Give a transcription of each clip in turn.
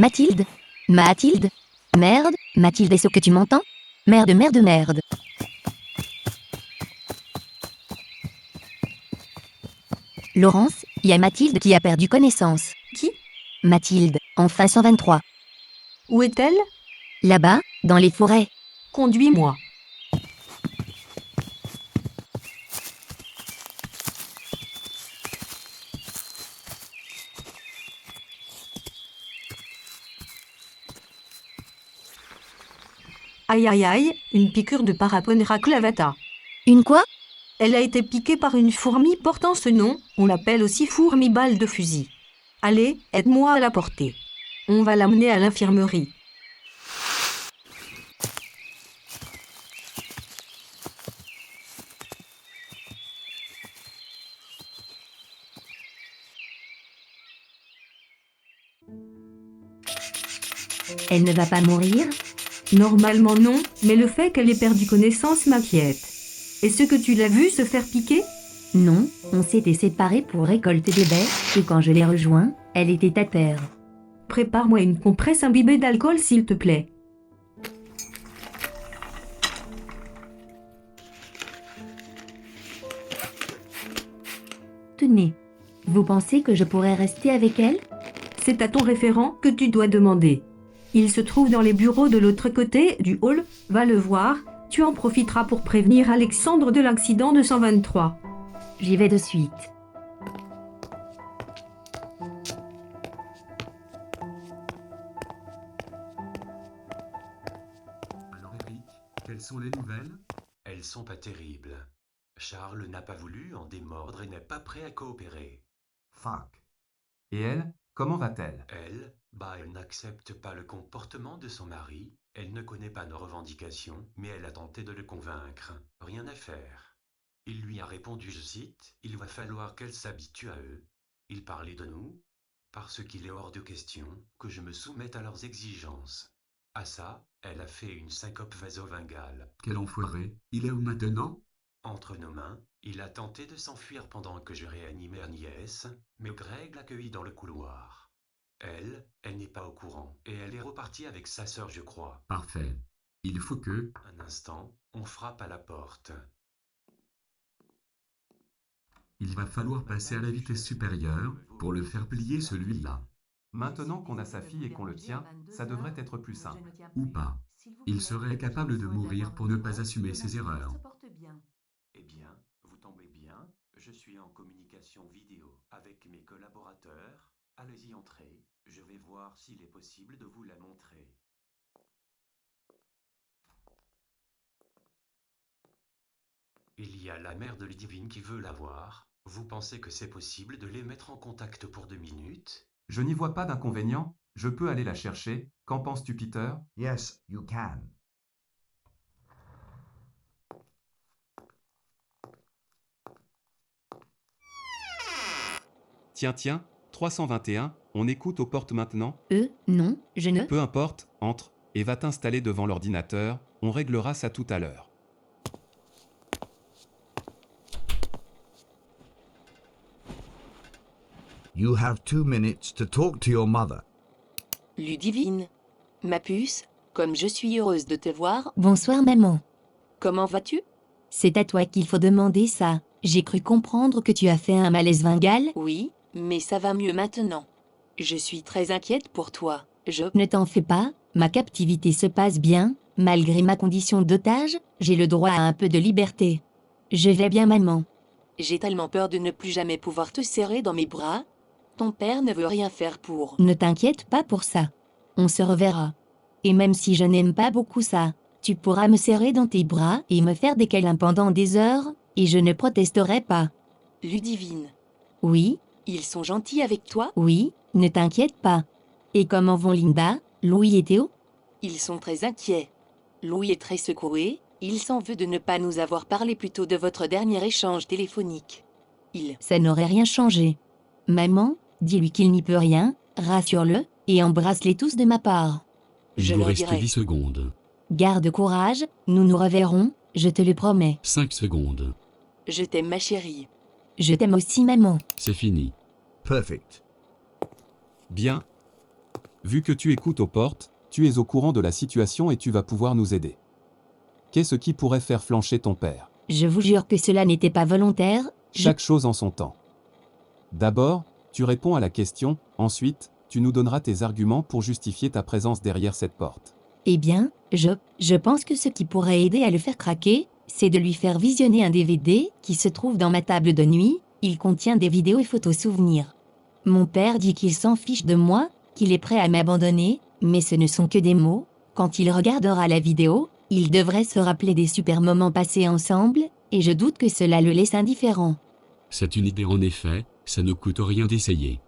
Mathilde. Mathilde. Merde, Mathilde, est-ce que tu m'entends? Merde, merde, merde. Laurence, il y a Mathilde qui a perdu connaissance. Qui? Mathilde, enfin 123. Où est-elle? Là-bas, dans les forêts. Conduis-moi. Aïe aïe aïe, une piqûre de Paraponera clavata. Une quoi? Elle a été piquée par une fourmi portant ce nom, on l'appelle aussi fourmi balle de fusil. Allez, aide-moi à la porter. On va l'amener à l'infirmerie. Elle ne va pas mourir? Normalement non, mais le fait qu'elle ait perdu connaissance m'inquiète. Est-ce que tu l'as vue se faire piquer? Non, on s'était séparés pour récolter des baies, et quand je l'ai rejoint, elle était à terre. Prépare-moi une compresse imbibée d'alcool s'il te plaît. Tenez. Vous pensez que je pourrais rester avec elle? C'est à ton référent que tu dois demander. Il se trouve dans les bureaux de l'autre côté du hall, va le voir, tu en profiteras pour prévenir Alexandre de l'accident de 123. J'y vais de suite. Alors Eric, quelles sont les nouvelles? Elles sont pas terribles. Charles n'a pas voulu en démordre et n'est pas prêt à coopérer. Fuck. Et elle, comment va-t-elle? Elle n'accepte pas le comportement de son mari. Elle ne connaît pas nos revendications, mais elle a tenté de le convaincre. Rien à faire. Il lui a répondu, je cite, « Il va falloir qu'elle s'habitue à eux. » Il parlait de nous, parce qu'il est hors de question que je me soumette à leurs exigences. À ça, elle a fait une syncope vasovagal. Quel enfoiré. Il est où maintenant? Entre nos mains, il a tenté de s'enfuir pendant que je réanimais Agnès, mais Greg l'accueillit dans le couloir. Elle n'est pas au courant, et elle est repartie avec sa sœur, je crois. Parfait. Il faut que... Un instant, on frappe à la porte. Il va falloir passer à la vitesse supérieure pour le faire plier celui-là. Maintenant qu'on a sa fille et qu'on le tient, ça devrait être plus simple. Ou pas. Il serait capable de mourir pour ne pas assumer ses erreurs. Eh bien, vous tombez bien, je suis en communication vidéo avec mes collaborateurs. Allez-y, entrez, je vais voir s'il est possible de vous la montrer. Il y a la mère de Ludivine qui veut la voir. Vous pensez que c'est possible de les mettre en contact pour 2 minutes? Je n'y vois pas d'inconvénient, je peux aller la chercher. Qu'en penses-tu, Peter? Yes, you can. Tiens, 321, on écoute aux portes maintenant? Non, je ne... Peu importe, entre, et va t'installer devant l'ordinateur, on réglera ça tout à l'heure. You have 2 minutes to talk to your mother. Ludivine. Ma puce, comme je suis heureuse de te voir, Bonsoir maman. comment vas-tu? C'est à toi qu'il faut demander ça. J'ai cru comprendre que tu as fait un malaise vingal. Oui, mais ça va mieux maintenant. Je suis très inquiète pour toi. Ne t'en fais pas, ma captivité se passe bien. Malgré ma condition d'otage, j'ai le droit à un peu de liberté. Je vais bien maman. J'ai tellement peur de ne plus jamais pouvoir te serrer dans mes bras. Ton père ne veut rien faire pour... Ne t'inquiète pas pour ça. On se reverra. Et même si je n'aime pas beaucoup ça, tu pourras me serrer dans tes bras et me faire des câlins pendant des heures, et je ne protesterai pas. Ludivine. Oui, Ils sont gentils avec toi? oui, ne t'inquiète pas. Et comment vont Linda, Louis et Théo? Ils sont très inquiets. Louis est très secoué, il s'en veut de ne pas nous avoir parlé plus tôt de votre dernier échange téléphonique. Ça n'aurait rien changé. Maman, dis-lui qu'il n'y peut rien, rassure-le, et embrasse-les tous de ma part. Il Je vous le reste dirai. 10 secondes. Garde courage, nous nous reverrons, je te le promets. 5 secondes. Je t'aime ma chérie. Je t'aime aussi maman. C'est fini. Perfect. Bien. Vu que tu écoutes aux portes, tu es au courant de la situation et tu vas pouvoir nous aider. Qu'est-ce qui pourrait faire flancher ton père? Je vous jure que cela n'était pas volontaire. Chaque chose en son temps. D'abord, tu réponds à la question, ensuite, tu nous donneras tes arguments pour justifier ta présence derrière cette porte. Eh bien, je pense que ce qui pourrait aider à le faire craquer, c'est de lui faire visionner un DVD qui se trouve dans ma table de nuit. Il contient des vidéos et photos souvenirs. Mon père dit qu'il s'en fiche de moi, qu'il est prêt à m'abandonner, mais ce ne sont que des mots. Quand il regardera la vidéo, il devrait se rappeler des super moments passés ensemble, et je doute que cela le laisse indifférent. C'est une idée en effet, ça ne coûte rien d'essayer.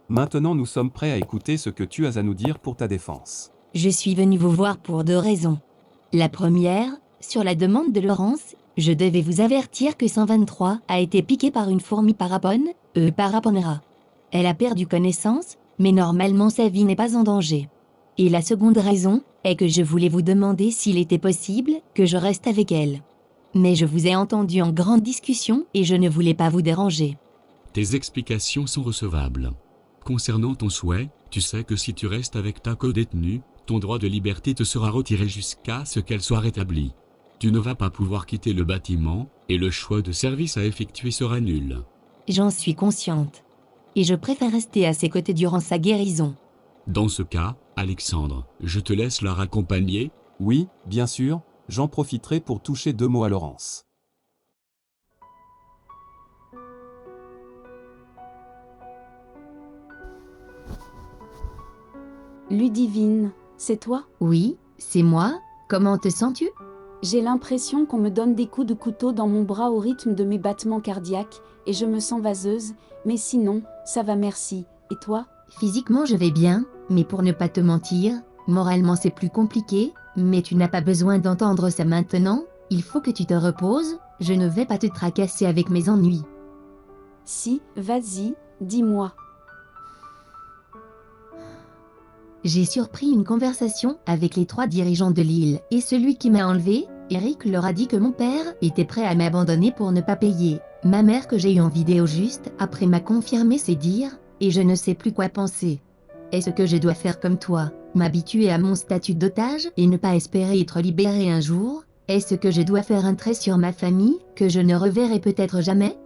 Maintenant nous sommes prêts à écouter ce que tu as à nous dire pour ta défense. Je suis venu vous voir pour 2 raisons. La première, sur la demande de Laurence, je devais vous avertir que 123 a été piqué par une fourmi paraponera. Elle a perdu connaissance, mais normalement sa vie n'est pas en danger. Et la seconde raison est que je voulais vous demander s'il était possible que je reste avec elle. Mais je vous ai entendu en grande discussion et je ne voulais pas vous déranger. Tes explications sont recevables. Concernant ton souhait, tu sais que si tu restes avec ta co-détenue, ton droit de liberté te sera retiré jusqu'à ce qu'elle soit rétablie. Tu ne vas pas pouvoir quitter le bâtiment, et le choix de service à effectuer sera nul. J'en suis consciente. Et je préfère rester à ses côtés durant sa guérison. Dans ce cas, Alexandre, je te laisse la raccompagner. Oui, bien sûr, j'en profiterai pour toucher 2 mots à Laurence. Ludivine, c'est toi? Oui, c'est moi. Comment te sens-tu? J'ai l'impression qu'on me donne des coups de couteau dans mon bras au rythme de mes battements cardiaques, et je me sens vaseuse, mais sinon, ça va merci. Et toi? Physiquement je vais bien, mais pour ne pas te mentir, moralement c'est plus compliqué, mais tu n'as pas besoin d'entendre ça maintenant, il faut que tu te reposes, je ne vais pas te tracasser avec mes ennuis. Si, vas-y, dis-moi. J'ai surpris une conversation avec les 3 dirigeants de l'île, et celui qui m'a enlevé, Eric leur a dit que mon père était prêt à m'abandonner pour ne pas payer. Ma mère que j'ai eue en vidéo juste après m'a confirmé ses dires, et je ne sais plus quoi penser. Est-ce que je dois faire comme toi, m'habituer à mon statut d'otage et ne pas espérer être libéré un jour? Est-ce que je dois faire un trait sur ma famille, que je ne reverrai peut-être jamais?